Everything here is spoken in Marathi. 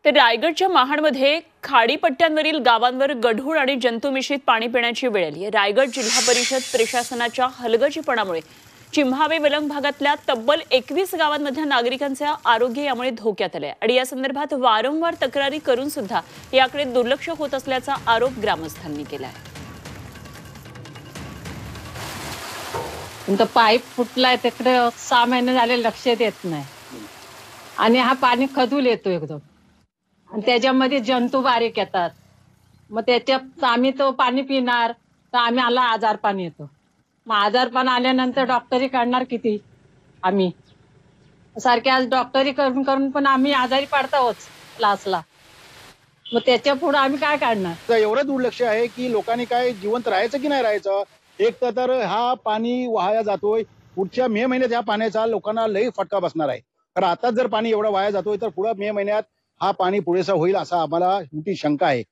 तर रायगडच्या महाडमध्ये खाडीपट्ट्यांवरील गावांवर गढूळ आणि जंतुमिश्रित पाणी पिण्याची वेळ आली आहे। रायगड जिल्हा परिषद प्रशासनाच्या हलगर्जीपणामुळे चिम्हावे वलंग भागातल्या तब्बल 21 गावांमधल्या नागरिकांचे आरोग्य यामुळे धोक्यात आले आणि या संदर्भात वारंवार तक्रारी करून सुद्धा याकडे दुर्लक्ष होत असल्याचा आरोप ग्रामस्थांनी केला आहे। पाईप फुटलाय तिकडे 6 महिने झाले लक्ष देत नाही आणि हा पाणी खदूल येतो एकदम आणि त्याच्यामध्ये जंतू बारीक येतात। मग त्याच्यात आम्ही तो पाणी पिणार तर आम्हाला आजारपण येतो। मग आजारपण आल्यानंतर डॉक्टरी करणार किती आम्ही सारखे आज डॉक्टरी करून करून पण आम्ही आजारी पडताच लास्टला। मग त्याच्या पुढे आम्ही काय काढणार? एवढं दुर्लक्ष आहे की लोकांनी काय जिवंत राहायचं की नाही राहायचं। एक तर हा पाणी वाया जातोय, पुढच्या मे महिन्यात ह्या पाण्याचा लोकांना लई फटका बसणार आहे। कारण आता जर पाणी एवढं वाया जातोय तर पुढे मे महिन्यात हा पाणी पुरेसा होईल असा आम्हाला मोठी शंका आहे।